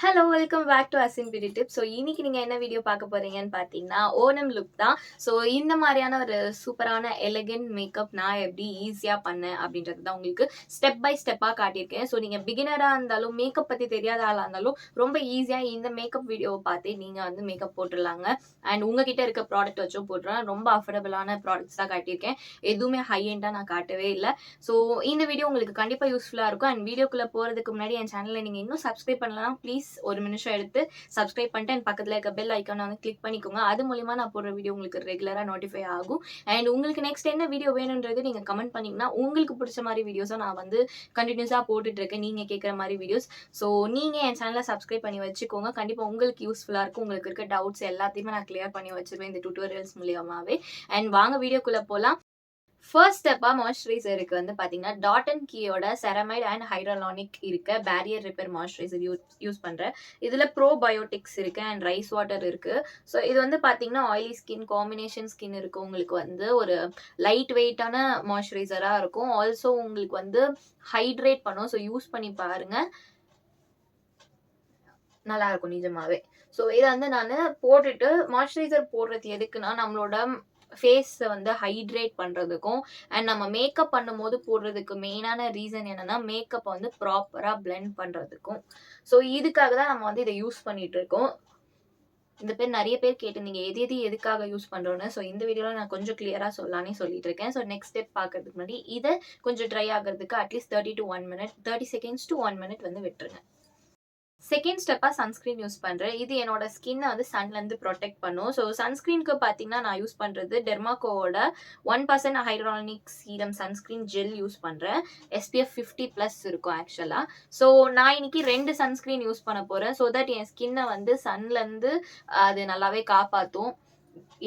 Hello welcome back to Asin beauty tips. So இன்னைக்கு நீங்கள் என்ன வீடியோ பார்க்க போறீங்கன்னு பார்த்தீங்கன்னா ஓணம் லுக் தான். ஸோ இந்த மாதிரியான ஒரு சூப்பரான எலகென்ட் மேக்கப் நான் எப்படி ஈஸியாக பண்ணேன் அப்படின்றது தான் உங்களுக்கு ஸ்டெப் பை ஸ்டெப்பாக காட்டியிருக்கேன். ஸோ நீங்கள் பிகினராக இருந்தாலும் மேக்கப் பற்றி தெரியாத ஆளாக இருந்தாலும் ரொம்ப ஈஸியாக இந்த மேக்கப் வீடியோவை பார்த்து நீங்கள் வந்து மேக்கப் போட்டுடலாங்க. அண்ட் உங்ககிட்ட இருக்க ப்ராடக்ட் வச்சும் போட்டுருவேன். ரொம்ப அஃபோர்டபுளான ப்ராடக்ட்ஸ் தான் காட்டியிருக்கேன். எதுவுமே ஹை எண்டாக நான் காட்டவே இல்லை. ஸோ இந்த வீடியோ உங்களுக்கு கண்டிப்பாக யூஸ்ஃபுல்லாக இருக்கும். அண்ட் வீடியோக்குள்ளே போகிறதுக்கு முன்னாடி என் சேனலில் நீங்கள் இன்னும் சப்ஸ்கிரைப் பண்ணலாம் ப்ளீஸ் ஒரு நிமிஷம் எடுத்து சப்ஸ்கிரைப் பண்ணிட்டு அண்ட் பக்கத்தில் இருக்க பெல் ஐக்கானை வந்து கிளிக் பண்ணிக்கோங்க. அது மூலிமா நான் போடுற வீடியோ உங்களுக்கு ரெகுலராக நோட்டிஃபை ஆகும். அண்ட் உங்களுக்கு நெக்ஸ்ட் என்ன வீடியோ வேணுன்றது நீங்கள் கமெண்ட் பண்ணிங்கன்னா உங்களுக்கு பிடிச்ச மாதிரி வீடியோஸை நான் வந்து கண்டினியூஸாக போட்டுட்ருக்கேன், நீங்கள் கேட்குற மாதிரி வீடியோஸ். ஸோ நீங்கள் என் சேனலை சப்ஸ்கிரைப் பண்ணி வச்சுக்கோங்க. கண்டிப்பாக உங்களுக்கு யூஸ்ஃபுல்லாக இருக்கும். உங்களுக்கு இருக்க டவுட்ஸ் எல்லாத்தையுமே நான் கிளியர் பண்ணி வச்சுருவேன் இந்த டியூட்டோரியல்ஸ் மூலியமாகவே. அண்ட் வாங்க வீடியோக்குள்ளே போகலாம். ஃபர்ஸ்ட் ஸ்டெப்பாக மாய்ஸ்சரைசருக்கு வந்து பார்த்தீங்கன்னா dot and கீயோட ceramide and hyaluronic இருக்க பேரியர் ரிப்பேர் மாய்ஸ்சரைசர் யூஸ் பண்ணுறேன். இதில் ப்ரோபயோட்டிக்ஸ் இருக்குது அண்ட் ரைஸ் வாட்டர் இருக்குது. ஸோ இது வந்து பார்த்தீங்கன்னா ஆயிலி ஸ்கின், காம்பினேஷன் ஸ்கின் இருக்குது, உங்களுக்கு வந்து ஒரு லைட் வெயிட்டான மாய்ஸ்சரைசராக இருக்கும். ஆல்சோ உங்களுக்கு வந்து ஹைட்ரேட் பண்ணும். ஸோ யூஸ் பண்ணி பாருங்கள், நல்லா இருக்கும் நிஜமாவே. ஸோ இதை வந்து நான் போட்டுட்டு மாய்ஸ்சரைசர் போடுறது எதுக்குன்னா நம்மளோட ஃபேஸை வந்து ஹைட்ரேட் பண்ணுறதுக்கும் அண்ட் நம்ம மேக்கப் பண்ணும்போது போடுறதுக்கு மெயினான ரீசன் என்னென்னா மேக்கப்பை வந்து ப்ராப்பராக பிளெண்ட் பண்ணுறதுக்கும். ஸோ இதுக்காக தான் நம்ம வந்து இதை யூஸ் பண்ணிட்டு இருக்கோம். இந்த பேர் நிறைய பேர் கேட்டிருந்தீங்க எதுக்காக யூஸ் பண்ணுறோன்னு. ஸோ இந்த வீடியோவில் நான் கொஞ்சம் கிளியராக சொல்லலானே சொல்லிட்டு இருக்கேன். ஸோ நெக்ஸ்ட் ஸ்டெப் பார்க்கறதுக்கு முன்னாடி இதை கொஞ்சம் ட்ரை ஆகிறதுக்கு அட்லீஸ்ட் 30 செகண்ட்ஸ் டு 1 மினிட் வந்து விட்டுருங்க. செகண்ட் ஸ்டெப்பாக சன்ஸ்க்ரீன் யூஸ் பண்ணுறேன். இது என்னோட ஸ்கின்னை வந்து சன்லேருந்து ப்ரொடெக்ட் பண்ணும். ஸோ சன்ஸ்க்ரீனுக்கு பார்த்தீங்கன்னா நான் யூஸ் பண்ணுறது டெர்மாக்கோவோட 1% ஹைட்ரானிக் சீரம் சன்ஸ்க்ரீன் ஜெல் யூஸ் பண்ணுறேன். SPF 50+ இருக்கும் ஆக்சுவலாக. ஸோ நான் இன்னைக்கு 2 சன்ஸ்க்ரீன் யூஸ் பண்ண போகிறேன். ஸோ தட் என் ஸ்கின்னை வந்து சன்லேருந்து அது நல்லாவே காப்பாற்றும்.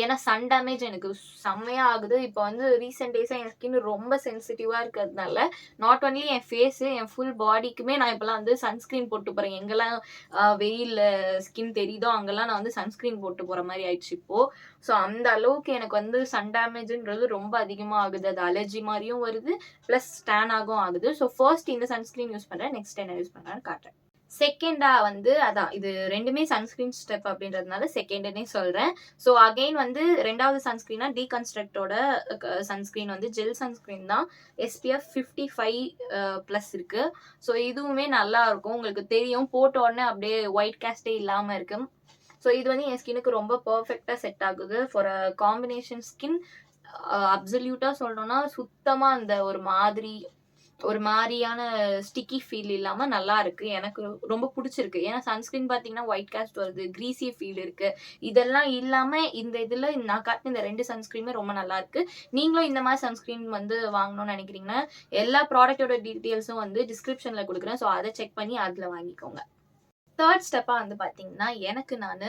ஏன்னா சன் டேமேஜ் எனக்கு செம்மையாக ஆகுது. இப்போ வந்து ரீசெண்ட் டேஸாக என் ஸ்கின் ரொம்ப சென்சிட்டிவாக இருக்கிறதுனால நாட் ஒன்லி என் ஃபேஸு, என் ஃபுல் பாடிக்குமே நான் இப்போலாம் வந்து சன்ஸ்க்ரீன் போட்டு போகிறேன். எங்கெல்லாம் வெயிலில் ஸ்கின் தெரியுதோ அங்கெல்லாம் நான் வந்து சன்ஸ்க்ரீன் போட்டு போகிற மாதிரி ஆயிடுச்சு இப்போது. ஸோ அந்த அளவுக்கு எனக்கு வந்து சன் டேமேஜுன்றது ரொம்ப அதிகமாக ஆகுது. அது அலர்ஜி மாதிரியும் வருது, ப்ளஸ் டேனாகவும் ஆகுது. ஸோ ஃபர்ஸ்ட் இந்த சன்ஸ்க்ரீன் யூஸ் பண்ணுறேன், நெக்ஸ்ட் என்ன யூஸ் பண்ணுறேன்னு காட்டுறேன். செகண்டாக வந்து அதான் இது ரெண்டுமே சன்ஸ்க்ரீன் ஸ்டெப் அப்படின்றதுனால செகண்டுன்னே சொல்கிறேன். ஸோ அகெயின் வந்து ரெண்டாவது சன்ஸ்க்ரீனாக டீகன்ஸ்ட்ரக்டோட சன்ஸ்க்ரீன் வந்து ஜெல் சன்ஸ்க்ரீன் தான். SPF 55+ இருக்குது. ஸோ இதுவுமே நல்லா இருக்கும். உங்களுக்கு தெரியும், போட்ட உடனே அப்படியே ஒயிட் கேஸ்டே இல்லாமல் இருக்கு. ஸோ இது வந்து என் ஸ்கின்னுக்கு ரொம்ப பர்ஃபெக்டாக செட் ஆகுது ஃபார் அ காம்பினேஷன் ஸ்கின். அப்சல்யூட்டாக சொல்லணும்னா சுத்தமாக அந்த ஒரு மாதிரியான ஸ்டிக்கி ஃபீல் இல்லாமல் நல்லா இருக்குது. எனக்கு ரொம்ப பிடிச்சிருக்கு. ஏன்னா சன்ஸ்க்ரீன் பார்த்தீங்கன்னா ஒயிட் காஸ்ட் வருது, க்ரீஸி ஃபீல் இருக்குது. இதெல்லாம் இல்லாமல் இந்த இதில் நான் காட்டின இந்த 2 சன்ஸ்க்ரீனுமே ரொம்ப நல்லா இருக்குது. நீங்களும் இந்த மாதிரி சன்ஸ்க்ரீன் வந்து வாங்கணும்னு நினைக்கிறீங்கன்னா எல்லா ப்ராடக்டோட டீட்டெயில்ஸும் வந்து டிஸ்கிரிப்ஷனில் கொடுக்குறேன். ஸோ அதை செக் பண்ணி அதில் வாங்கிக்கோங்க. தேர்ட் ஸ்டெப்பாக வந்து பார்த்தீங்கன்னா எனக்கு நான்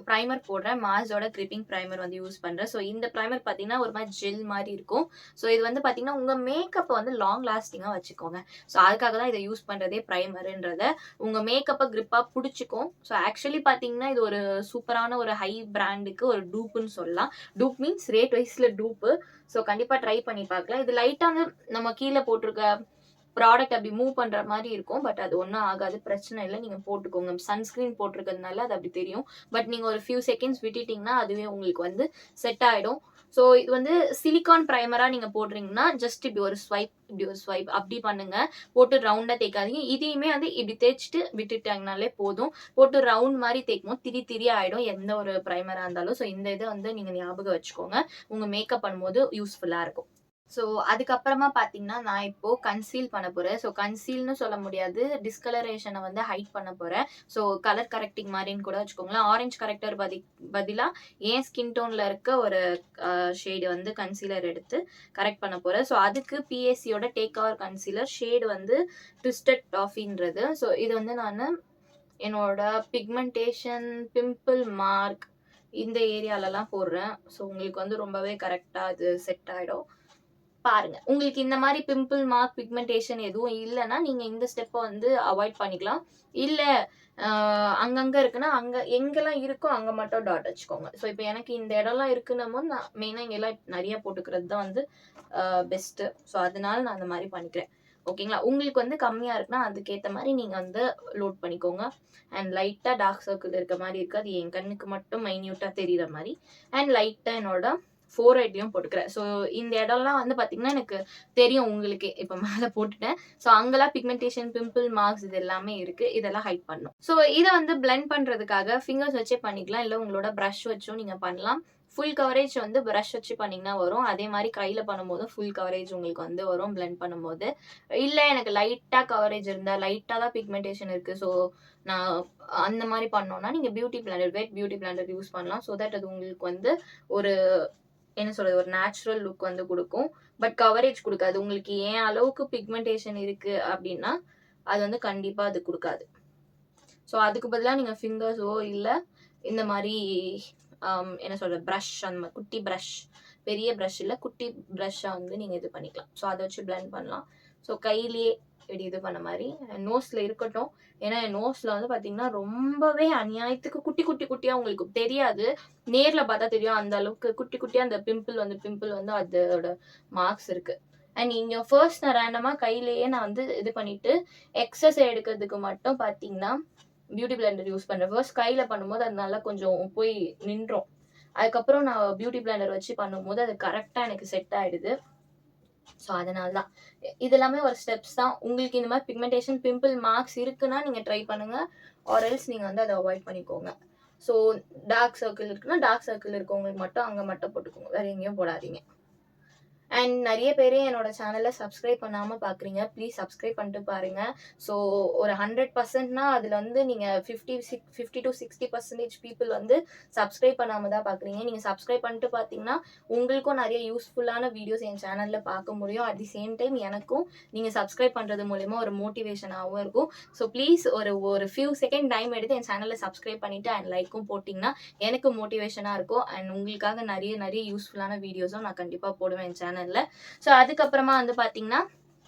ப்ரைமர் போடுறேன். மாஸோட கிரிப்பிங் ப்ரைமர் வந்து யூஸ் பண்ணுறேன். ஸோ இந்த ப்ரைமர் பார்த்தீங்கன்னா ஒரு மாதிரி ஜெல் மாதிரி இருக்கும். ஸோ இது வந்து பார்த்தீங்கன்னா உங்கள் மேக்கப்பை வந்து லாங் லாஸ்டிங்காக வச்சுக்கோங்க. ஸோ அதுக்காக தான் இதை யூஸ் பண்ணுறதே ப்ரைமருன்றதை. உங்கள் மேக்கப்பை க்ரிப்பாக பிடிச்சிக்கும். ஸோ ஆக்சுவலி பார்த்தீங்கன்னா இது ஒரு சூப்பரான ஒரு ஹை பிராண்டுக்கு ஒரு டூப்புன்னு சொல்லலாம். டூப் மீன்ஸ் ரேட் வைஸில் டூப்பு. ஸோ கண்டிப்பாக ட்ரை பண்ணி பார்க்கலாம். இது லைட்டாக நம்ம கீழே போட்டிருக்க ப்ராடக்ட் அப்படி மூவ் பண்ணுற மாதிரி இருக்கும். பட் அது ஒன்றும் ஆகாது, பிரச்சனை இல்லை. நீங்கள் போட்டுக்கோங்க. சன்ஸ்க்ரீன் போட்டிருக்கிறதுனால அது அப்படி தெரியும். பட் நீங்கள் ஒரு ஃபியூ செகண்ட்ஸ் விட்டுட்டிங்கன்னா அதுவே உங்களுக்கு வந்து செட் ஆகிடும். ஸோ இது வந்து சிலிகான் ப்ரைமராக நீங்கள் போடுறீங்கன்னா ஜஸ்ட் இப்படி ஒரு ஸ்வைப் அப்படி பண்ணுங்கள். போட்டு ரவுண்டாக தேய்க்காதீங்க. இதையுமே வந்து இப்படி தேய்ச்சிட்டு விட்டுட்டாங்கனாலே போதும். போட்டு ரவுண்ட் மாதிரி தேய்க்கும் திரி ஆகிடும் எந்த ஒரு ப்ரைமராக இருந்தாலும். ஸோ இந்த இதை வந்து நீங்கள் ஞாபகம் வச்சுக்கோங்க, உங்கள் மேக்கப் பண்ணும்போது யூஸ்ஃபுல்லாக இருக்கும். ஸோ அதுக்கப்புறமா பார்த்தீங்கன்னா நான் இப்போது கன்சீல் பண்ண போகிறேன். ஸோ கன்சீல்னு சொல்ல முடியாது, டிஸ்கலரேஷனை வந்து ஹைட் பண்ண போகிறேன். ஸோ கலர் கரெக்டிங் மாதிரின்னு கூட வச்சுக்கோங்களேன். ஆரஞ்சு கரெக்டர் பதிலாக ஏன் ஸ்கின் டோனில் இருக்க ஒரு ஷேடு வந்து கன்சீலர் எடுத்து கரெக்ட் பண்ண போகிறேன். ஸோ அதுக்கு PSCயோட டேக் ஓவர் கன்சீலர் ஷேடு வந்து ட்விஸ்டட் டாஃபின்றது. ஸோ இது வந்து நான் என்னோட பிக்மெண்டேஷன், பிம்பிள் மார்க் இந்த ஏரியாலலாம் போடுறேன். ஸோ உங்களுக்கு வந்து ரொம்பவே கரெக்டாக இது செட் ஆகிடும். பாருங்க, உங்களுக்கு இந்த மாதிரி பிம்பிள் மார்க், பிக்மெண்டேஷன் எதுவும் இல்லைன்னா நீங்க இந்த ஸ்டெப்பை வந்து அவாய்ட் பண்ணிக்கலாம். இல்ல அங்கங்க இருக்குன்னா அங்க எங்கெல்லாம் இருக்கோ அங்க மட்டும் டாட் வச்சுக்கோங்க. ஸோ இப்போ எனக்கு இந்த இடம்லாம் இருக்குன்னும் போது நான் மெயினாக இங்கெல்லாம் நிறைய போட்டுக்கிறது தான் வந்து பெஸ்ட்டு. ஸோ அதனால நான் அந்த மாதிரி பண்ணிக்கிறேன். ஓகேங்களா? உங்களுக்கு வந்து கம்மியா இருக்குன்னா, அதுக்கேத்த மாரி நீங்க வந்து லோட் பண்ணிக்கோங்க. அண்ட் லைட்டா டார்க் சர்க்கிள் இருக்க மாரி இருக்கு. அது என் கண்ணுக்கு மட்டும் மைன்யூட்டா தெரியிற மாரி. அண்ட் லைட்டா என்னோட ஃபோர்ஹெட்லயும் போட்டுக்கிறேன். ஸோ இந்த இடம்லாம் வந்து பார்த்தீங்கன்னா, எனக்கு தெரியும் உங்களுக்கே. இப்ப மேல போட்டுட்டேன். ஸோ அங்கலாம் பிக்மென்டேஷன், பிம்பிள் மார்க்ஸ் இது எல்லாமே இருக்கு. இதெல்லாம் ஹைட் பண்ணணும். ஸோ இத வந்து பிளெண்ட் பண்றதுக்காக ஃபிங்கர்ஸ் வச்சே பண்ணிக்கலாம். இல்ல உங்களோட பிரஷ் வச்சும் நீங்க பண்ணலாம். ஃபுல் கவரேஜ் வந்து பிரஷ் வச்சு பண்ணீங்கன்னா வரும். அதே மாரி கையில பண்ணும்போதும் ஃபுல் கவரேஜ் உங்களுக்கு வந்து வரும் பிளெண்ட் பண்ணும்போது. இல்ல எனக்கு லைட்டா கவரேஜ் இருந்தா, லைட்டா தான் பிக்மென்டேஷன் இருக்கு. ஸோ நான் அந்த மாரி பண்ணோம்னா, நீங்க பியூட்டி பிளெண்டர், வெட் பியூட்டி பிளெண்டர் யூஸ் பண்ணலாம். ஸோ தட் அது உங்களுக்கு வந்து ஒரு என்ன சொல்றது? ஒரு நேச்சுரல் லுக் வந்து குடுக்கும். பட் கவரேஜ் குடுக்காது. உங்களுக்கு என் அளவுக்கு பிக்மென்டேஷன் இருக்கு அப்டின்னா, அது வந்து கண்டிப்பா அது குடுக்காது. ஸோ அதுக்கு பதிலா நீங்க ஃபிங்கர்ஸோ இல்ல இந்த மாரி என்ன சொல்றது? பிரஷ் அந்த மாரி குட்டி பிரஷ், பெரிய பிரஷ் இல்ல, குட்டி பிரஷ்ஷா வந்து நீங்க இது பண்ணிக்கலாம். ஸோ அத வச்சு பிளெண்ட் பண்ணலாம். ஸோ கையிலேயே இப்டி இது பண்ண மாரி நோஸ்ல இருக்கட்டும். ஏன்னா என் நோஸ்ல வந்து பார்த்தீங்கன்னா, ரொம்பவே அநியாயத்துக்கு குட்டி குட்டி குட்டியா உங்களுக்கு தெரியாது. நேர்ல பார்த்தா தெரியும். அந்த அளவுக்கு குட்டி குட்டியா அந்த பிம்பிள் வந்து அதோட மார்க்ஸ் இருக்கு. அண்ட் இங்க ஃபர்ஸ்ட் நான் ரேண்டமா கையிலேயே நான் வந்து இது பண்ணிட்டு, எக்ஸஸ் எடுக்கிறதுக்கு மட்டும் பார்த்தீங்கன்னா, பியூட்டி பிளெண்டர் யூஸ் பண்றேன். ஃபர்ஸ்ட் கையில பண்ணும்போது அது நல்லா கொஞ்சம் போய் நின்றும். அதுக்கப்புறம் நான் பியூட்டி பிளெண்டர் வச்சு பண்ணும்போது அது கரெக்ட்டா எனக்கு செட் ஆயிடுது. ஸோ அதனால தான். இது எல்லாமே ஒரு ஸ்டெப்ஸ் தான். உங்களுக்கு இந்த மாரி பிக்மென்டேஷன், பிம்பிள் மார்க்ஸ் இருக்குன்னா நீங்க ட்ரை பண்ணுங்க. ஆர் எல்ஸ் நீங்க வந்து அத அவாய்ட் பண்ணிக்கோங்க. ஸோ டார்க் சர்க்கிள் இருக்குன்னா, டார்க் சர்க்கிள் இருக்கவங்களுக்கு மட்டும் அங்க மட்டும் போட்டுக்கோங்க. வேற எங்கேயும் போடாதீங்க. அண்ட் நெறைய பேரு என்னோட சேனல சப்ஸ்கிரைப் பண்ணாம பார்க்குறீங்க. ப்ளீஸ் சப்ஸ்கிரைப் பண்ணிட்டு பாருங்க. ஸோ ஒரு 100%னா அதுல வந்து நீங்க 50-60% பீப்பிள் வந்து சப்ஸ்கிரைப் பண்ணாம தான் பார்க்குறீங்க. நீங்க சப்ஸ்கிரைப் பண்ணிட்டு பார்த்தீங்கன்னா, உங்களுக்கும் நெறைய யூஸ்ஃபுல்லான வீடியோஸ் என் சேனல்ல பார்க்க முடியும். அட் தி சேம் டைம் எனக்கும் நீங்க சப்ஸ்கிரைப் பண்றது மூலியமா ஒரு மோட்டிவேஷனாவும் இருக்கும். ஸோ ப்ளீஸ் ஒரு ஒரு ஃபியூ செகண்ட் டைம் எடுத்து என் சேனல சப்ஸ்கிரைப் பண்ணிட்டு அண்ட் லைக்கும் போட்டீங்கன்னா, எனக்கு மோட்டிவேஷனா இருக்கும். அண்ட் உங்களுக்காக நெறைய யூஸ்ஃபுல்லான வீடியோஸும் நான் கண்டிப்பா போடுவேன் என் சேனல்ல. ஸோ அதுக்கப்புறமா வந்து பார்த்தீங்கன்னா,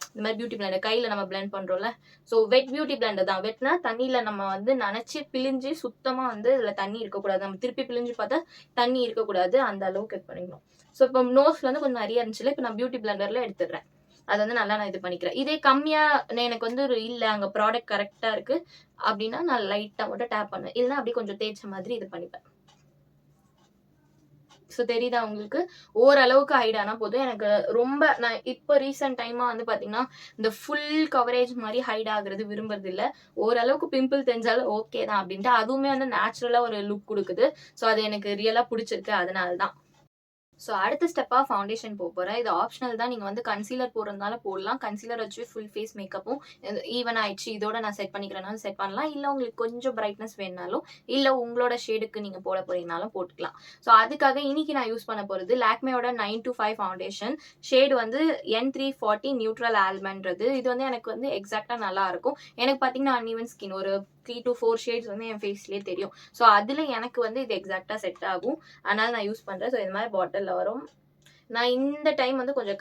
இந்த மாரி பியூட்டி பிளெண்டர் கையில நம்ம பிளெண்ட் பண்றோம்ல. ஸோ வெட் பியூட்டி பிளெண்டர் தான். வெட்னா தண்ணீல நம்ம வந்து நனச்சு பிழிஞ்சு சுத்தமா வந்து இதுல தண்ணி இருக்கக்கூடாது. நம்ம திருப்பி பிழிஞ்சு பார்த்தா தண்ணி இருக்கக்கூடாது. அந்த அளவுக்கு இது பண்ணிக்கணும். ஸோ இப்போ நோஸ்ல வந்து கொஞ்சம் நெறைய இருந்துச்சுல்ல. இப்போ நான் பியூட்டி பிளெண்டர்ல எடுத்துடுறேன். அத வந்து நல்லா நான் இது பண்ணிக்கிறேன். இதே கம்மியா எனக்கு வந்து இல்ல அங்க ப்ராடக்ட் கரெக்ட்டா இருக்கு அப்டின்னா, நான் லைட்டா மட்டும் டேப் பண்ணுவேன். இல்லன்னா அப்டியே கொஞ்சம் தேய்ச்ச மாதிரி இது பண்ணிப்பேன். ஸோ தெரியுதா உங்களுக்கு? ஓரளவுக்கு ஹைட் ஆனா போதும். எனக்கு ரொம்ப நான் இப்ப ரீசென்ட் டைமா வந்து பார்த்தீங்கன்னா, இந்த ஃபுல் கவரேஜ் மாரி ஹைட் ஆகுறது விரும்புறதில்ல. ஓரளவுக்கு பிம்பிள் தெரிஞ்சாலும் ஓகே தான் அப்டின்ட்டு. அதுவுமே வந்து நேச்சுரலா ஒரு லுக் குடுக்குது. ஸோ அது எனக்கு ரியலா புடிச்சிருக்கு. அதனால தான். ஸோ அடுத்த ஸ்டெப்பா ஃபவுண்டேஷன் போறேன். இது ஆப்ஷனல் தான். நீங்க வந்து கன்சீலர் போடுறதுனால போடலாம். கன்சீலர் வச்சு ஃபுல் ஃபேஸ் மேக்கப்பும் ஈவன் ஆயிடுச்சு. இதோட நான் செட் பண்ணிக்கிறேனாலும் செட் பண்ணலாம். இல்ல உங்களுக்கு கொஞ்சம் பிரைட்னஸ் வேணுனாலும், இல்ல உங்களோட ஷேடுக்கு நீங்க போட போறீங்கனாலும் போட்டுக்கலாம். ஸோ அதுக்காக இன்னைக்கு நான் யூஸ் பண்ண போறது லாக்மேயோட 925 ஃபவுண்டேஷன். ஷேட் வந்து N340 நியூட்ரல் ஆல்மண்ட்றது. இது வந்து எனக்கு வந்து எக்ஸாக்ட்டா நல்லா இருக்கும். எனக்கு பார்த்தீங்கன்னா அன்ஈவன் ஸ்கின் ஒரு 3 to 4 ஷேட்ஸ் வந்து என் ஃபேஸ்லயே தெரியும். ஸோ அதுல எனக்கு வந்து இது எக்ஸாக்ட்டா செட் ஆகும். அதனால நான் யூஸ் பண்றேன். ஸோ இந்த மாதிரி பாட்டில்ல வரும். நான் இந்த டைம் வந்து கொஞ்சம்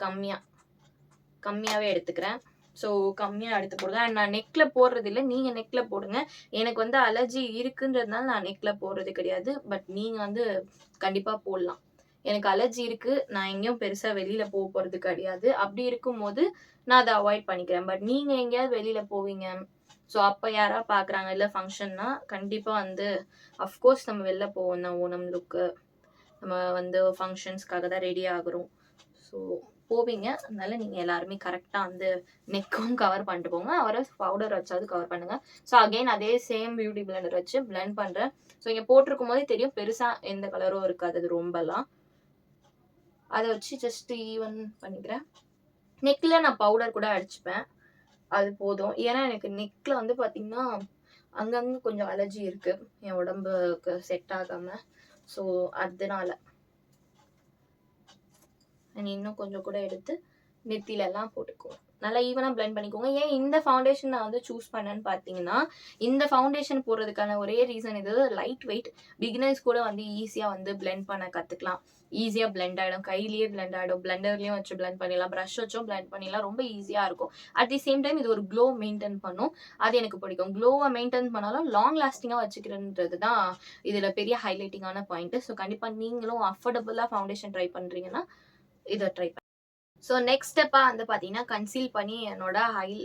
கம்மியாவே எடுத்துக்கிறேன். ஸோ கம்மியா எடுத்து போடுங்க. அண்ட் நான் நெக்ல போடுறது இல்ல. நீங்க நெக்ல போடுங்க. எனக்கு வந்து அலர்ஜி இருக்குன்றதுனால நான் நெக்ல போடுறது கிடையாது. பட் நீங்க வந்து கண்டிப்பா போடலாம். எனக்கு அலர்ஜி இருக்கு. நான் எங்கேயும் பெருசா வெளியில போறது கிடையாது. அப்படி இருக்கும்போது நான் அத அவாய்ட் பண்ணிக்கிறேன். பட் நீங்க எங்கேயாவது வெளியில போவீங்க. ஸோ அப்ப யாராவது பார்க்குறாங்க இல்ல ஃபங்ஷன்னா கண்டிப்பா வந்து அஃப்கோர்ஸ் நம்ம வெளில போவோம் தான் ஓணம் லுக்கு. நம்ம வந்து ஃபங்ஷன்ஸ்க்காக தான் ரெடி ஆகுறோம். ஸோ போவீங்க. அதனால நீங்க எல்லாருமே கரெக்ட்டா வந்து நெக்கும் கவர் பண்ணிட்டு போங்க. ஆர் எல்ஸ் பவுடர் வச்சாவது கவர் பண்ணுங்க. ஸோ அகைன் அதே சேம் பியூட்டி பிளெண்டர் வச்சு பிளெண்ட் பண்றேன். ஸோ இங்க போட்டிருக்கும் போதே தெரியும் பெருசா எந்த கலரும் இருக்காது அது ரொம்பலாம். அத வச்சு ஜஸ்ட் ஈவன் பண்ணிக்கிறேன். நெக்ல நான் பவுடர் கூட அடிச்சுப்பேன். அது போதும். ஏன்னா எனக்கு நெக்ல வந்து பார்த்தீங்கன்னா, அங்கங்க கொஞ்சம் அலர்ஜி இருக்கு. என் உடம்புக்கு செட் ஆகாம. ஸோ அதனால. இன்னும் கொஞ்சம் கூட எடுத்து நெத்திலலாம் போட்டுக்குவேன். நல்லா ஈவனா பிளெண்ட் பண்ணிக்கோங்க. ஏன் இந்த ஃபவுண்டேஷன் நான் வந்து சூஸ் பண்ணேன்னு பார்த்தீங்கன்னா, இந்த ஃபவுண்டேஷன் போடுறதுக்கான ஒரே ரீசன் இது லைட் வெயிட். பிகினர்ஸ் கூட வந்து ஈஸியா வந்து பிளெண்ட் பண்ண கத்துக்கலாம். ஈஸியா பிளெண்ட் ஆயிடும். கையிலேயே பிளெண்ட் ஆயிடும். பிளெண்டர்லயும் வச்சு பிளெண்ட் பண்ணிடலாம். பிரஷ் வச்சும் பிளெண்ட் பண்ணிடலாம். ரொம்ப ஈஸியா இருக்கும். அட் தி சேம் டைம் இது ஒரு க்ளோ மெயின்டெயின் பண்ணும். அது எனக்கு பிடிக்கும். க்ளோவ மெயின்டெயின் பண்ணாலும் லாங் லாஸ்டிங்கா வச்சுக்கிறதுன்றது தான் இதுல பெரிய ஹைலைட்டிங்கான பாயிண்ட். ஸோ கண்டிப்பா நீங்களும் அஃபோர்டபுளா ஃபவுண்டேஷன் ட்ரை பண்றீங்கன்னா, இத ட்ரை ஸோ நெக்ஸ்ட் ஸ்டெப்பா வந்து பார்த்தீங்கன்னா, கன்சீல் பண்ணி என்னோட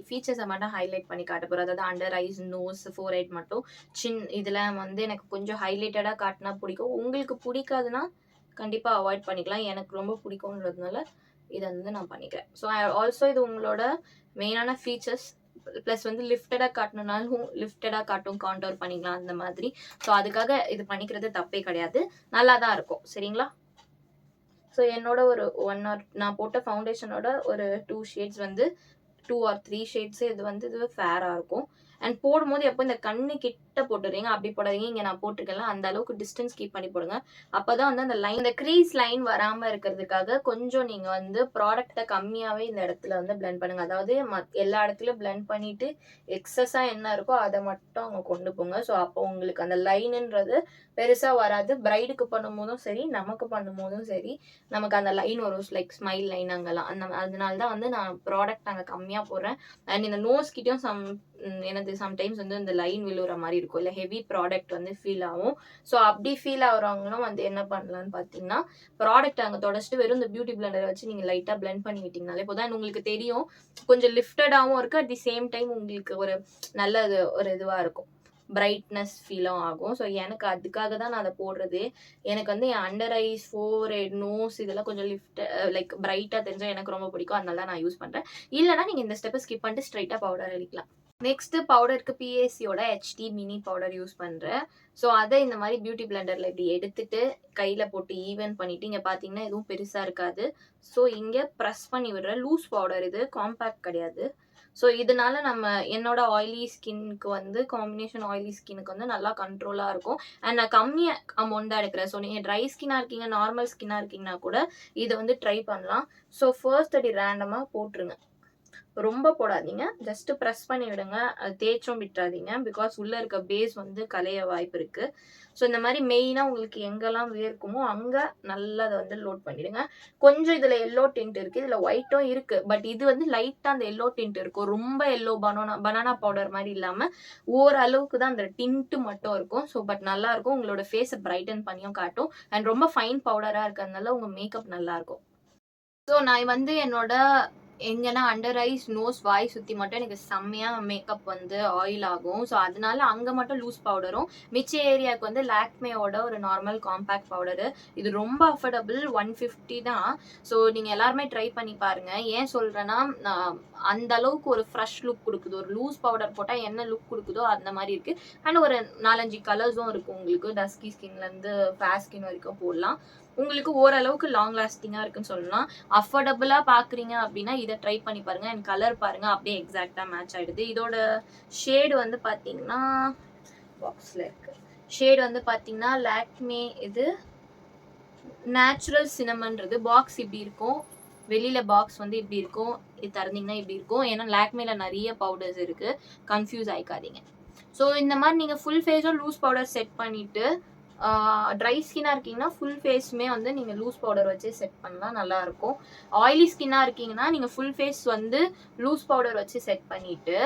ஃபீச்சர்ஸ மட்டும் ஹைலைட் பண்ணி காட்ட போறேன். அதாவது அண்டர் ஐஸ், நோஸ், ஃபோர்ஹெட் மட்டும் இதுல வந்து எனக்கு கொஞ்சம் ஹைலைட்டடா காட்டுனா பிடிக்கும். உங்களுக்கு பிடிக்காதுன்னா, கண்டிப்பா அவாய்ட் பண்ணிக்கலாம். எனக்கு ரொம்ப பிடிக்கும்ன்றதுனால, இத வந்து நான் பண்ணிக்கிறேன். ஸோ ஆல்சோ இது உங்களோட மெயினான ஃபீச்சர்ஸ். பிளஸ் வந்து லிஃப்டடா காட்டணும்னாலும் லிஃப்டடா காட்டும். கான்டோர் பண்ணிக்கலாம் அந்த மாதிரி. ஸோ அதுக்காக இது பண்ணிக்கிறது தப்பே கிடையாது. நல்லா தான் இருக்கும். சரிங்களா? ஸோ என்னோட ஒரு 1 ஆர் நான் போட்ட ஃபவுண்டேஷனோட ஒரு 2 ஷேட்ஸ் வந்து 2 ஆர் 3 ஷேட்ஸ் இது வந்து இது ஃபேரா இருக்கும். அண்ட் போடும்போது எப்போ இந்த கண்ணு கிட்ட போட்டுறீங்க, அப்படி போடாதீங்க. இங்க நான் போட்டிருக்கேன்ல, அந்த அளவுக்கு டிஸ்டன்ஸ் கீப் பண்ணி போடுங்க. அப்பதான் வந்து அந்த லைன், இந்த க்ரீஸ் லைன் வராம இருக்கிறதுக்காக கொஞ்சம் நீங்க வந்து ப்ராடக்ட்ட கம்மியாவே இந்த இடத்துல வந்து பிளெண்ட் பண்ணுங்க. அதாவது எல்லா இடத்துலயும் பிளெண்ட் பண்ணிட்டு எக்ஸஸா என்ன இருக்கோ அதை மட்டும் அங்க கொண்டு போங்க. ஸோ அப்போ உங்களுக்கு அந்த லைனுன்றது பெருசா வராது. பிரைடுக்கு பண்ணும்போதும் சரி, நமக்கு பண்ணும்போதும் சரி, நமக்கு அந்த லைன் வரும். லைக் ஸ்மைல் லைன் அங்கெல்லாம். அதனால தான் வந்து நான் ப்ராடக்ட் அங்க கம்மியா போடுறேன். அண்ட் இந்த நோஸ் கிட்டயும் எனது சம்டைம்ஸ் வந்து இந்த லைன் விழுற மாதிரி இருக்கும். இல்ல ஹெவி ப்ராடக்ட் வந்து ஃபீல் ஆகும். ஸோ அப்படி ஃபீல் ஆகுறவங்களும் வந்து என்ன பண்ணலாம்னு பார்த்தீங்கன்னா, ப்ராடக்ட் அங்க தொடச்சிட்டு வெறும் இந்த பியூட்டி பிளெண்டரை வச்சு நீங்க லைட்டா பிளெண்ட் பண்ணி விட்டீங்கனாலே போதும். உங்களுக்கு தெரியும், கொஞ்சம் லிஃப்டடாவும் இருக்கு. அட் தி சேம் டைம் உங்களுக்கு ஒரு நல்ல ஒரு இதுவா இருக்கும். பிரைட்னஸ் ஃபீலும் ஆகும். ஸோ எனக்கு அதுக்காக தான் நான் அதை போடுறது. எனக்கு வந்து என் அண்டர் ஐஸ், ஃபோர்ஹெட், நோஸ் இதெல்லாம் கொஞ்சம் லைக் பிரைட்டா தெரிஞ்சா எனக்கு ரொம்ப பிடிக்கும். அதனால தான் நான் யூஸ் பண்றேன். இல்லைன்னா நீங்க இந்த ஸ்டெப்பை ஸ்கிப் பண்ணிட்டு ஸ்ட்ரைட்டா பவுடர் அடிக்கலாம். நெக்ஸ்ட் பவுடருக்கு பிஎஸ்சியோட ஹெச்டி மினி பவுடர் யூஸ் பண்றேன். ஸோ அதை இந்த மாதிரி பியூட்டி பிளெண்டர்ல இப்படி எடுத்துட்டு கையில போட்டு ஈவன் பண்ணிட்டு, இங்க பாத்தீங்கன்னா எதுவும் பெருசா இருக்காது. ஸோ இங்க ப்ரெஸ் பண்ணி விடுற லூஸ் பவுடர், இது காம்பேக்ட் கிடையாது. ஸோ இதனால என்னோட ஆயிலி ஸ்கின்னுக்கு வந்து காம்பினேஷன் ஆயிலி ஸ்கின்னுக்கு வந்து நல்லா கண்ட்ரோலா இருக்கும். அண்ட் நான் கம்மி அமௌண்ட் தான் எடுக்கிறேன். ஸோ நீங்க ட்ரை ஸ்கின்னா இருக்கீங்க, நார்மல் ஸ்கின்னா இருக்கீங்கன்னா கூட இதை வந்து ட்ரை பண்ணலாம். ஸோ ஃபர்ஸ்ட் அடி ரேண்டமா போட்டுருங்க. ரொம்ப போடாதீங்க. ஜஸ்ட் ப்ரெஸ் பண்ணி விடுங்க. அது தேய்ச்சும் விட்டுறாதீங்க. பிகாஸ் உள்ள இருக்க பேஸ் வந்து கலைய வாய்ப்பு இருக்கு. ஸோ இந்த மாதிரி மெயினா உங்களுக்கு எங்கெல்லாம் வேர்க்குமோ அங்க நல்லா அதை வந்து லோட் பண்ணிடுங்க. கொஞ்சம் இதுல எல்லோ டிண்ட் இருக்கு, இதுல ஒயிட்டும் இருக்கு. பட் இது வந்து லைட்டா அந்த எல்லோ டிண்ட் இருக்கும். ரொம்ப எல்லோ பனானா பவுடர் மாதிரி இல்லாம ஓரளவுக்கு தான் அந்த டிண்ட் மட்டும் இருக்கும். ஸோ பட் நல்லா இருக்கும். உங்களோட ஃபேஸை பிரைட்டன் பண்ணியும் காட்டும். அண்ட் ரொம்ப ஃபைன் பவுடரா இருக்கிறதுனால உங்க மேக்கப் நல்லா இருக்கும். ஸோ நான் வந்து என்னோட எங்கன்னா அண்டர் ஐஸ், நோஸ், வாய் சுற்றி மட்டும் எனக்கு செம்மையா மேக்கப் வந்து ஆயில் ஆகும். ஸோ அதனால அங்கே மட்டும் லூஸ் பவுடரும், மிச்ச ஏரியாவுக்கு வந்து லாக்மேயோட ஒரு நார்மல் காம்பேக்ட் பவுடரு. இது ரொம்ப அஃபோர்டபுள், 150 தான். ஸோ நீங்கள் எல்லாருமே ட்ரை பண்ணி பாருங்க. ஏன் சொல்கிறேன்னா, அந்த அளவுக்கு ஒரு ஃப்ரெஷ் லுக் கொடுக்குது. ஒரு லூஸ் பவுடர் போட்டால் என்ன லுக் கொடுக்குதோ அந்த மாதிரி இருக்குது. அண்ட் ஒரு 4-5 கலர்ஸும் இருக்குது உங்களுக்கு. டஸ்கி ஸ்கின்லேருந்து ஃபேர் ஸ்கின் வரைக்கும் போடலாம். உங்களுக்கு ஓரளவுக்கு லாங் லாஸ்டிங்காக இருக்குன்னு சொல்லலாம். அஃபோர்டபுளாக பார்க்குறீங்க அப்படின்னா இதை ட்ரை பண்ணி பாருங்கள். அண்ட் கலர் பாருங்கள், அப்படியே எக்ஸாக்டாக மேட்ச் ஆகிடுது. இதோட ஷேடு வந்து பார்த்தீங்கன்னா பாக்ஸில் இருக்குது. ஷேடு வந்து பார்த்தீங்கன்னா லாக்மே இது நேச்சுரல் சினமன்றது. பாக்ஸ் இப்படி இருக்கும், வெளியில் பாக்ஸ் வந்து இப்படி இருக்கும், இது திறந்தீங்கன்னா இப்படி இருக்கும். ஏன்னா லாக்மேல நிறைய பவுடர்ஸ் இருக்குது, கன்ஃபியூஸ் ஆகிக்காதீங்க. ஸோ இந்த மாதிரி நீங்கள் ஃபுல் ஃபேஸும் லூஸ் பவுடர் செட் பண்ணிவிட்டு, ட்ரை ஸ்கின்னாக இருக்கீங்கன்னா ஃபுல் ஃபேஸுமே வந்து நீங்கள் லூஸ் பவுடர் வச்சு செட் பண்ணலாம், நல்லாயிருக்கும். ஆயிலி ஸ்கின்னாக இருக்கீங்கன்னா நீங்கள் ஃபுல் ஃபேஸ் வந்து லூஸ் பவுடர் வச்சு செட் பண்ணிவிட்டு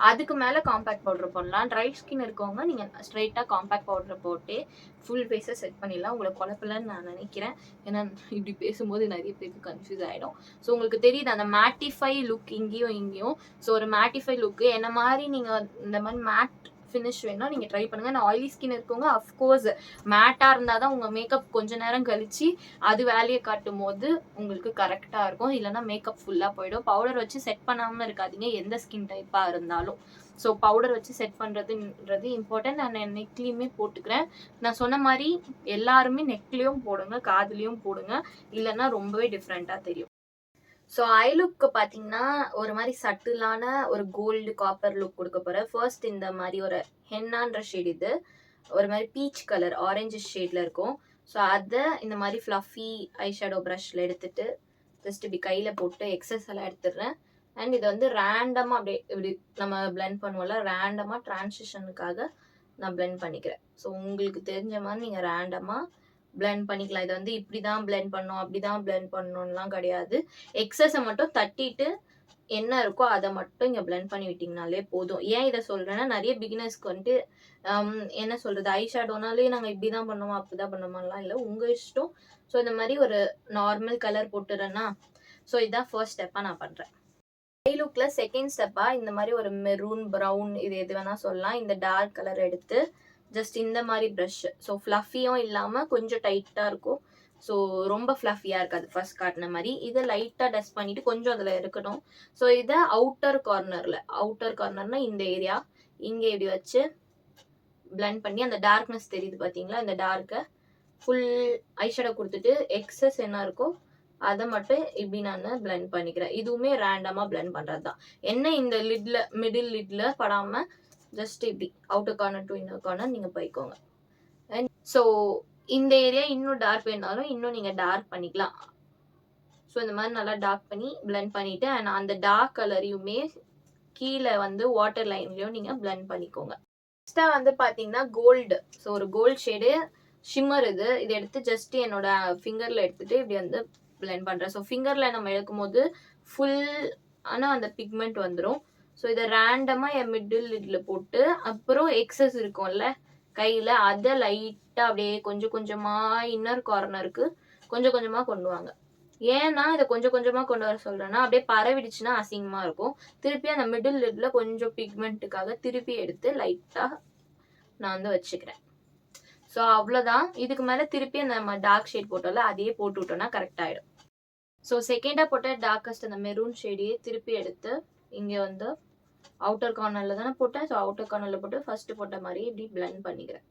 அதுக்கு மேலே காம்பேக்ட் பவுடர் போடலாம். ட்ரை ஸ்கின் இருக்கவங்க நீங்கள் ஸ்ட்ரைட்டாக காம்பேக்ட் பவுடர் போட்டு ஃபுல் ஃபேஸை செட் பண்ணிடலாம். உங்களுக்கு குழப்பலன்னு நான் நினைக்கிறேன். ஏன்னா இப்படி பேசும்போது நிறைய பேருக்கு கன்ஃபியூஸ் ஆகிடும். ஸோ உங்களுக்கு தெரியுது அந்த மேட்டிஃபை லுக் இங்கேயும். ஸோ ஒரு மேட்டிஃபை லுக்கு என்ன மாதிரி நீங்கள் இந்த மாதிரி மேட் ஃபினிஷ் வேணும்னா நீங்கள் ட்ரை பண்ணுங்கள். நான் ஆயிலி ஸ்கின் இருக்கவங்க அஃப்கோர்ஸ் மேட்டாக இருந்தால் தான் உங்கள் மேக்கப் கொஞ்ச நேரம் கழிச்சு அது வேலையை காட்டும் போது உங்களுக்கு கரெக்டாக இருக்கும். இல்லைனா மேக்கப் ஃபுல்லாக போயிடும். பவுடர் வச்சு செட் பண்ணாமல் இருக்காதீங்க எந்த ஸ்கின் டைப்பாக இருந்தாலும். ஸோ பவுடர் வச்சு செட் பண்ணுறதுன்றது இம்பார்ட்டன்ட். நான் நெக்லேயுமே போட்டுக்கிறேன். நான் சொன்ன மாதிரி எல்லாருமே நெக்லேயும் போடுங்க, காதுலேயும் போடுங்க. இல்லைன்னா ரொம்பவே டிஃப்ரெண்ட்டாக தெரியும். ஸோ ஐ லுக்கு பார்த்தீங்கன்னா ஒரு மாதிரி சட்டிலான ஒரு கோல்டு காப்பர் லுக் கொடுக்க போகிறேன். ஃபர்ஸ்ட் இந்த மாதிரி ஒரு ஹென்னான்ற ஷேட், இது ஒரு மாதிரி பீச் கலர் ஆரஞ்சு ஷேடில் இருக்கும். ஸோ அதை இந்த மாதிரி ஃப்ளஃபி ஐ ஷேடோ ப்ரஷில் எடுத்துட்டு ஜஸ்ட் இப்படி கையில் போட்டு எக்ஸஸ் எல்லாம் எடுத்துடுறேன். அண்ட் இது வந்து ரேண்டமாக அப்படியே இப்படி நம்ம பிளெண்ட் பண்ணுவோம்ல, ரேண்டமாக ட்ரான்சிஷனுக்காக நான் பிளெண்ட் பண்ணிக்கிறேன். ஸோ உங்களுக்கு தெரிஞ்ச மாதிரி நீங்கள் ரேண்டமாக பிளெண்ட் பண்ணிக்கலாம். இதை வந்து இப்படி தான் பிளெண்ட் பண்ணணும், அப்படி தான் பிளெண்ட் பண்ணணும்லாம் கிடையாது. எக்ஸஸை மட்டும் தட்டிட்டு என்ன இருக்கோ அதை மட்டும் இங்கே பிளெண்ட் பண்ணி விட்டிங்கனாலே போதும். ஏன் இதை சொல்கிறேன்னா, நிறைய பிகினர்ஸ்க்கு வந்துட்டு என்ன சொல்கிறது, ஐ ஷேடோனாலே நாங்கள் இப்படி தான் பண்ணுவோம் அப்படி தான் பண்ணுவோம்லாம் இல்லை, உங்கள் இஷ்டம். ஸோ இந்த மாதிரி ஒரு நார்மல் கலர் போட்டுறேன்னா ஸோ இதுதான் ஃபர்ஸ்ட் ஸ்டெப்பாக நான் பண்ணுறேன். ஐ லுக்கில் செகண்ட் ஸ்டெப்பாக இந்த மாதிரி ஒரு மெரூன் ப்ரௌன் இது எது வேணால் சொல்லலாம், இந்த டார்க் கலர் எடுத்து ஜஸ்ட் இந்த மாதிரி ப்ரஷ், ஸோ ஃப்ளஃபியும் இல்லாமல் கொஞ்சம் டைட்டாக இருக்கும், ஸோ ரொம்ப ஃப்ளஃபியாக இருக்காது ஃபர்ஸ்ட் காட்டின மாதிரி. இதை லைட்டாக டஸ்ட் பண்ணிவிட்டு கொஞ்சம் அதில் இருக்கணும். ஸோ இதை அவுட்டர் கார்னர்னால் இந்த ஏரியா இங்கே இப்படி வச்சு பிளெண்ட் பண்ணி அந்த டார்க்னஸ் தெரியுது பார்த்தீங்களா, இந்த டார்க்கை ஃபுல் ஐஷேடோ கொடுத்துட்டு எக்ஸஸ் என்ன இருக்கோ அதை மட்டும் இப்படி நான் பிளெண்ட் பண்ணிக்கிறேன். இதுவுமே ரேண்டமாக பிளெண்ட் பண்ணுறது தான். என்ன இந்த லிட்ல மிடில் லிட்ல படாமல் ஜஸ்ட் இப்படி outer corner to inner corner நீங்கள் போய்க்கோங்க. அண்ட் ஸோ இந்த ஏரியா இன்னும் டார்க் வேணாலும் இன்னும் நீங்கள் டார்க் பண்ணிக்கலாம். ஸோ இந்த மாதிரி நல்லா டார்க் பண்ணி பிளெண்ட் பண்ணிவிட்டு அண்ட் அந்த டார்க் கலரையுமே கீழே வந்து வாட்டர் லைன்லையும் நீங்கள் பிளெண்ட் பண்ணிக்கோங்க. நெக்ஸ்ட்டாக வந்து பார்த்தீங்கன்னா கோல்டு, ஸோ ஒரு கோல்டு ஷேடு ஷிம்மர் இது எடுத்து ஜஸ்ட் என்னோட ஃபிங்கரில் எடுத்துகிட்டு இப்படி வந்து பிளெண்ட் பண்ணுறேன். ஸோ ஃபிங்கரில் நம்ம எடுக்கும் போது ஃபுல் ஆனால் அந்த பிக்மெண்ட் வந்துடும். ஸோ இதை ரேண்டமாக என் மிடில் லிட்டில் போட்டு அப்புறம் எக்ஸஸ் இருக்கும்ல கையில் அதை லைட்டாக அப்படியே கொஞ்சம் கொஞ்சமாக இன்னர் கார்னருக்கு கொஞ்சம் கொஞ்சமாக கொண்டு வாங்க. ஏன்னா இதை கொஞ்சம் கொஞ்சமாக கொண்டு வர சொல்கிறேன்னா அப்படியே பரவிடுச்சுன்னா அசிங்கமாக இருக்கும். திருப்பி அந்த மிடில் லிட்டில் கொஞ்சம் பிக்மெண்ட்டுக்காக திருப்பி எடுத்து லைட்டாக நான் வந்து வச்சுக்கிறேன். ஸோ அவ்வளோதான். இதுக்கு மேலே திருப்பி அந்த நம்ம டார்க் ஷேட் போட்டோம்ல அதையே போட்டு விட்டோம்னா கரெக்டாகிடும். ஸோ செகண்டாக போட்ட டார்க்கஸ்ட் அந்த மெரூன் ஷேடையே திருப்பி எடுத்து இங்கே வந்து அவுட்டர் கார்னரில் தானே போட்டேன், ஸோ அவுட்டர் கார்னரில் போட்டு ஃபஸ்ட்டு போட்ட மாதிரி இப்படி பிளெண்ட் பண்ணிக்கிறேன்.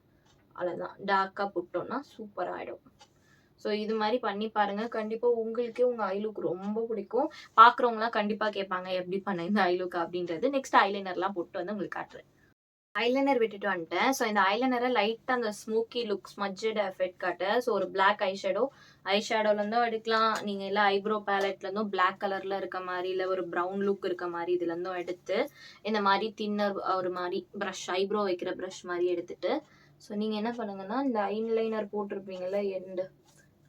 அவ்வளோதான். டார்க்காக போட்டோம்னா சூப்பராக ஆகிடும். ஸோ இது மாதிரி பண்ணி பாருங்கள். கண்டிப்பாக உங்களுக்கே உங்கள் ஐ லுக் ரொம்ப பிடிக்கும். பார்க்குறவங்களாம் கண்டிப்பாக கேட்பாங்க எப்படி பண்ண இந்த ஐ லுக் அப்படின்றது. நெக்ஸ்ட் ஐலைனர்லாம் போட்டு வந்து உங்களுக்கு காட்டுறேன். ஐலைனர் விட்டுட்டு வந்துட்டேன். ஸோ இந்த ஐலைனரை லைட்டாக அந்த ஸ்மோக்கி லுக் ஸ்மஜ்ஜட் எஃபெக்ட் காட்ட, ஸோ ஒரு பிளாக் ஐஷேடோலேருந்தும் எடுக்கலாம். நீங்கள் இல்லை ஐப்ரோ பேலட்லேருந்தும் பிளாக் கலரில் இருக்க மாதிரி இல்லை ஒரு ப்ரௌன் லுக் இருக்க மாதிரி இதுலேருந்தும் எடுத்து இந்த மாதிரி தின்னர் ஒரு மாதிரி ப்ரஷ் ஐப்ரோ வைக்கிற ப்ரஷ் மாதிரி எடுத்துட்டு ஸோ நீங்கள் என்ன பண்ணுங்கன்னா இந்த ஐலைனர் போட்டிருப்பீங்கள்ல எண்டு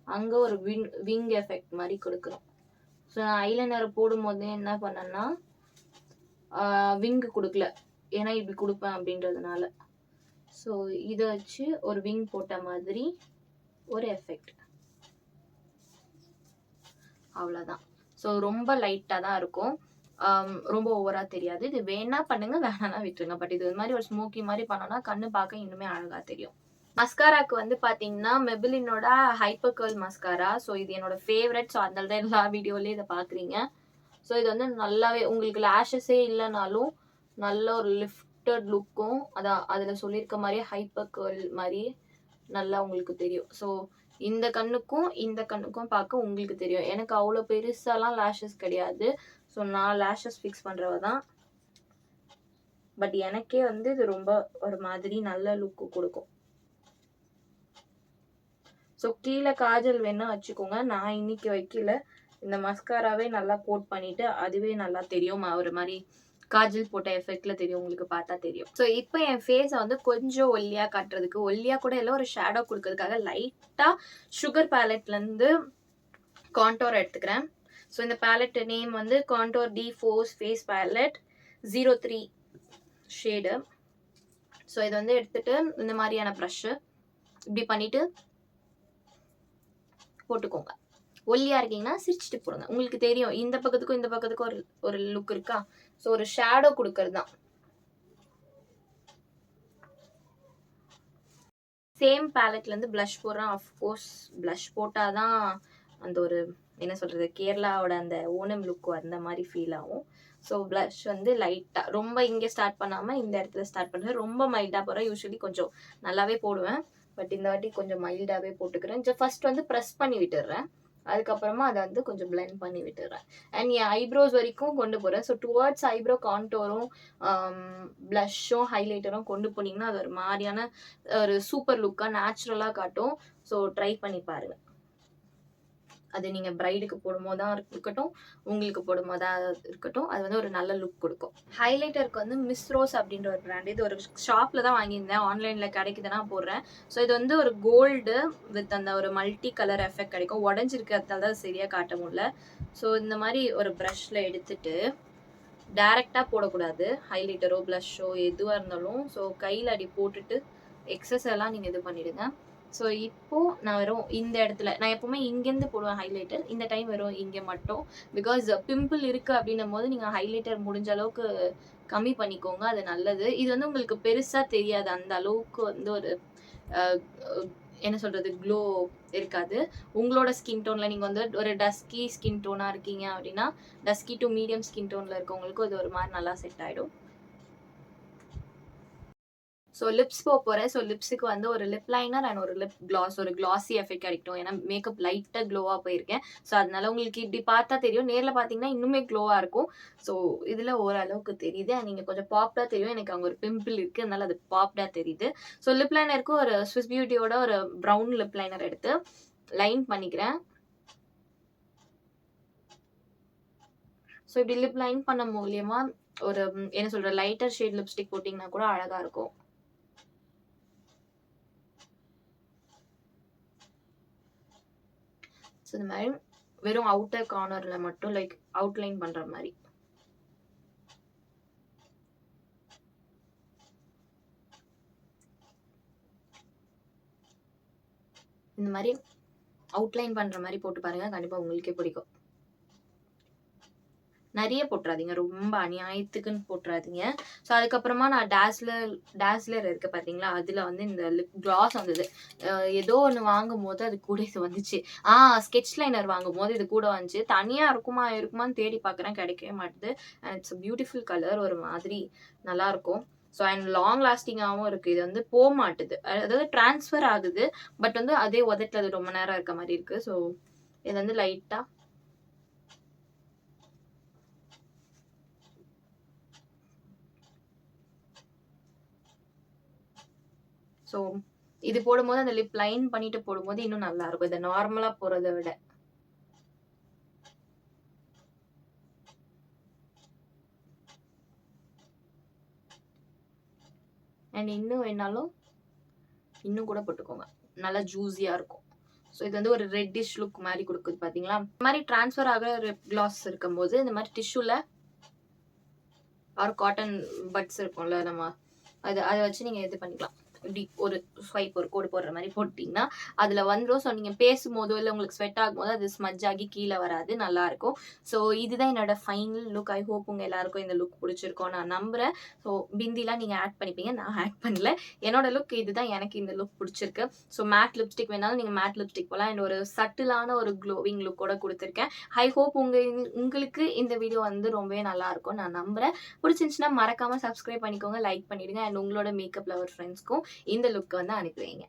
அங்கே ஒரு விங் எஃபெக்ட் மாதிரி கொடுக்கணும். ஸோ நான் ஐலைனர் போடும்போது என்ன பண்ணேன்னா விங்கு கொடுக்கல, ஏன்னா இப்படி கொடுப்பேன் அப்படின்றதுனால. ஸோ இதை வச்சு ஒரு விங் போட்ட மாதிரி ஒரு எஃபெக்ட், அவ்வளோதான். ஸோ ரொம்ப லைட்டாக தான் இருக்கும், ரொம்ப ஓவராக தெரியாது. இது வேணா பண்ணுங்க, வேணானா விட்டுருங்க. பட் இது மாதிரி ஒரு ஸ்மோக்கி மாதிரி பண்ணோன்னா கண்ணு பார்க்க இன்னுமே அழகாக தெரியும். மஸ்காராக்கு வந்து பார்த்தீங்கன்னா மெபிலினோட ஹைப்பர் கர்ல் மஸ்காரா. ஸோ இது என்னோட ஃபேவரட். ஸோ அதனால தான் எல்லா வீடியோலேயும் இதை பார்க்குறீங்க. ஸோ இது வந்து நல்லாவே உங்களுக்கு லேஷஸே இல்லைனாலும் நல்ல ஒரு லிஃப்டட் லுக்கும் அதில் சொல்லியிருக்க மாதிரியே ஹைப்பர் கர்ல் மாதிரியே நல்லா உங்களுக்கு தெரியும். ஸோ இந்த கண்ணுக்கும் பார்க்க உங்களுக்கு தெரியும். எனக்கு அவ்வளோ பெருசாலாம் லேஷஸ் கிடையாது. ஸோ நான் லேஷஸ் ஃபிக்ஸ் பண்ணுறவ தான். பட் எனக்கே வந்து இது ரொம்ப ஒரு மாதிரி நல்ல லுக்கு கொடுக்கும். ஸோ கீழே காஜல் வேணா வச்சுக்கோங்க, நான் இன்னைக்கு வைக்கல. இந்த மஸ்காராவே நல்லா கோட் பண்ணிட்டு அதுவே நல்லா தெரியும், ஒரு மாதிரி காஜல் போட்ட எஃபெக்ட்ல தெரியும், உங்களுக்கு பார்த்தா தெரியும். ஸோ இப்போ என் ஃபேஸை வந்து கொஞ்சம் ஒல்லியாக காட்டுறதுக்கு, ஒல்லியாக கூட எல்லாம் ஒரு ஷேடோ கொடுக்கறதுக்காக லைட்டாக சுகர் பேலட்லேருந்து கான்டோர் எடுத்துக்கிறேன். ஸோ இந்த பேலட் நேம் வந்து contour de force face palette 03 shade. So இது வந்து எடுத்துட்டு இந்த மாதிரியான ப்ரஷ்ஷு இப்படி பண்ணிட்டு போட்டுக்கோங்க. ஒல்லியா இருக்கீங்கன்னா சிரிச்சுட்டு போடுங்க. உங்களுக்கு தெரியும் இந்த பக்கத்துக்கும் இந்த பக்கத்துக்கும் ஒரு லுக் இருக்கா. ஸோ ஒரு ஷேடோ கொடுக்கறது தான். சேம் பேலட்லேருந்து ப்ளஷ் போடுறேன். அஃப்கோர்ஸ் ப்ளஷ் போட்டால் தான் அந்த ஒரு என்ன சொல்கிறது கேரளாவோட அந்த ஓணம் லுக் அந்த மாதிரி ஃபீல் ஆகும். ஸோ ப்ளஷ் வந்து லைட்டாக ரொம்ப இங்கே ஸ்டார்ட் பண்ணாமல் இந்த இடத்துல ஸ்டார்ட் பண்ணுறேன். ரொம்ப மைல்டாக போகிறேன். யூஸ்வலி கொஞ்சம் நல்லாவே போடுவேன், பட் இந்த வாட்டி கொஞ்சம் மைல்டாகவே போட்டுக்கிறேன். ஃபர்ஸ்ட் வந்து ப்ரெஸ் பண்ணி விட்டுடுறேன், அதுக்கப்புறமா அதை வந்து கொஞ்சம் பிளெண்ட் பண்ணி விட்டுடுறேன். அண்ட் என் ஐப்ரோஸ் வரைக்கும் கொண்டு போகிறேன். ஸோ டுவர்ட்ஸ் ஐப்ரோ கான்டோரும் ப்ளஷ்ஷும் ஹைலைட்டரும் கொண்டு போனீங்கன்னா அது ஒரு மாதிரியான ஒரு சூப்பர் லுக்காக நேச்சுரலாக காட்டும். ஸோ ட்ரை பண்ணி பாருங்கள். அது நீங்கள் ப்ரைடுக்கு போடும்போது இருக்கட்டும், உங்களுக்கு போடும்போது இருக்கட்டும், அது வந்து ஒரு நல்ல லுக் கொடுக்கும். ஹைலைட்டருக்கு வந்து மிஸ் ரோஸ் அப்படின்ற ஒரு பிராண்ட். இது ஒரு ஷாப்பில் தான் வாங்கியிருந்தேன், ஆன்லைனில் கிடைக்குதுன்னா போடுறேன். ஸோ இது வந்து ஒரு கோல்டு வித் அந்த ஒரு மல்டி கலர் எஃபெக்ட் கிடைக்கும். உடஞ்சிருக்கிறதால தான் சரியாக காட்ட முடியல. ஸோ இந்த மாதிரி ஒரு ப்ரஷில் எடுத்துட்டு டைரெக்டாக போடக்கூடாது, ஹைலைட்டரோ ப்ளஷ்ஷோ எதுவாக இருந்தாலும். ஸோ கையில் அடி போட்டுட்டு எக்ஸஸ் எல்லாம் நீங்கள் இது பண்ணிவிடுங்க. ஸோ இப்போ நான் வெறும் இந்த இடத்துல நான் எப்பவுமே இங்கேருந்து போடுவேன் ஹைலைட்டர். இந்த டைம் வெறும் இங்கே மட்டும். பிகாஸ் பிம்பிள் இருக்கு அப்படின்னும் போது நீங்கள் ஹைலைட்டர் முடிஞ்ச அளவுக்கு கம்மி பண்ணிக்கோங்க. அது நல்லது. இது வந்து உங்களுக்கு பெருசா தெரியாது. அந்த அளவுக்கு வந்து ஒரு என்ன சொல்றது, க்ளோ இருக்காது. உங்களோட ஸ்கின் டோன்ல நீங்க வந்து ஒரு டஸ்கி ஸ்கின் டோனா இருக்கீங்க அப்படின்னா, டஸ்கி டு மீடியம் ஸ்கின் டோன்ல இருக்கவங்களுக்கு இது ஒரு மாதிரி நல்லா செட் ஆயிடும். ஸோ லிப்ஸ் போறேன். ஸோ லிப்ஸுக்கு வந்து ஒரு லிப் லைனர் அண்ட் ஒரு லிப் கிளாஸ், ஒரு கிளாஸி எஃபெக்ட் கிடைக்கும். ஏன்னா மேக்கப் லைட்டாக க்ளோவாக போயிருக்கேன். ஸோ அதனால உங்களுக்கு இப்படி பார்த்தா தெரியும். நேரில் பார்த்தீங்கன்னா இன்னுமே க்ளோவாக இருக்கும். ஸோ இதில் ஓரளவுக்கு தெரியுது. நீங்கள் கொஞ்சம் பாப்டாக தெரியும். எனக்கு அங்கே ஒரு பிம்பிள் இருக்குது, அதனால அது பாப்டாக தெரியுது. ஸோ லிப் லைனருக்கு ஒரு ஸ்விஸ் பியூட்டியோட ஒரு ப்ரௌன் லிப் லைனர் எடுத்து லைன் பண்ணிக்கிறேன். ஸோ இப்படி லிப் லைன் பண்ண மூலியமா ஒரு என்ன சொல்ற லைட்டர் ஷேட் லிப்ஸ்டிக் போட்டிங்கன்னா கூட அழகா இருக்கும். ஸோ இந்த மாதிரி வெறும் அவுட்டர் கார்னர்ல மட்டும் லைக் அவுட்லைன் பண்ற மாதிரி. இந்த மாதிரி அவுட்லைன் பண்ற மாதிரி போட்டு பாருங்க, கண்டிப்பா உங்களுக்கே பிடிக்கும். நிறைய போட்டுறாதீங்க, ரொம்ப அநியாயத்துக்குன்னு போட்டுறாதீங்க. ஸோ அதுக்கப்புறமா நான் டாஸ்லர் இருக்கு பார்த்தீங்களா, அதில் வந்து இந்த லிப் கிளாஸ் வந்தது. ஏதோ ஒன்று வாங்கும் போது அது கூட இது வந்துச்சு. ஸ்கெட்ச் லைனர் வாங்கும் போது இது கூட வந்துச்சு. தனியாக இருக்குமான்னு தேடி பார்க்குறேன், கிடைக்கவே மாட்டுது. அண்ட் இட்ஸ் பியூட்டிஃபுல் கலர், ஒரு மாதிரி நல்லாயிருக்கும். ஸோ அண்ட் லாங் லாஸ்டிங்காகவும் இருக்குது. இது வந்து போக மாட்டுது, அதாவது டிரான்ஸ்ஃபர் ஆகுது, பட் வந்து அதே உதட்டில் அது ரொம்ப நேரம் இருக்க மாதிரி இருக்குது. ஸோ இது வந்து லைட்டாக ஸோ இது போடும்போது அந்த லிப் லைன் பண்ணிட்டு போடும்போது இன்னும் நல்லா இருக்கும், இதை நார்மலா போறதை விட. அண்ட் இன்னும் வேணாலும் இன்னும் கூட போட்டுக்கோங்க, நல்லா ஜூஸியா இருக்கும். ஸோ இது வந்து ஒரு ரெட்டிஷ் லுக் மாதிரி கொடுக்குது பாத்தீங்களா. இந்த மாதிரி டிரான்ஸ்ஃபர் ஆகிற லிப் கிளாஸ் இருக்கும்போது இந்த மாதிரி டிஷ்யூல ஆர் காட்டன் பட்ஸ் இருக்கும்ல, நம்ம அதை வச்சு நீங்க இது பண்ணிக்கலாம். இப்படி ஒரு ஸ்வைப், ஒரு கோடு போடுற மாதிரி போட்டிங்கன்னா அதில் வந்துடும். ஸோ நீங்கள் பேசும்போதோ இல்லை உங்களுக்கு ஸ்வெட் ஆகும்போது அது ஸ்மஜ் ஆகி கீழே வராது, நல்லாயிருக்கும். ஸோ இதுதான் என்னோட ஃபைனல் லுக். ஐ ஹோப் உங்கள் எல்லாருக்கும் இந்த லுக் பிடிச்சிருக்கோம் நான் நம்புகிறேன். ஸோ பிந்திலாம் நீங்கள் ஆட் பண்ணிப்பீங்க, நான் ஆட் பண்ணல. என்னோட லுக் இதுதான், எனக்கு இந்த லுக் பிடிச்சிருக்கு. ஸோ மேட் லிப்ஸ்டிக் வேணாலும் நீங்கள் மேட் லிப்ஸ்டிக் போகலாம். அண்ட் ஒரு சட்டிலான ஒரு க்ளோவிங் லுக்கோட கொடுத்துருக்கேன். ஐ ஹோப் உங்களுக்கு இந்த வீடியோ வந்து ரொம்பவே நல்லாயிருக்கும் நான் நம்புகிறேன். பிடிச்சிருந்துச்சுன்னா மறக்காமல் சப்ஸ்கிரைப் பண்ணிக்கோங்க, லைக் பண்ணிவிடுங்க. அண்ட் உங்களோட மேக்கப் லவர் ஃப்ரெண்ட்ஸ்க்கும் இந்த லுக் வந்து அனுப்பி வைங்க.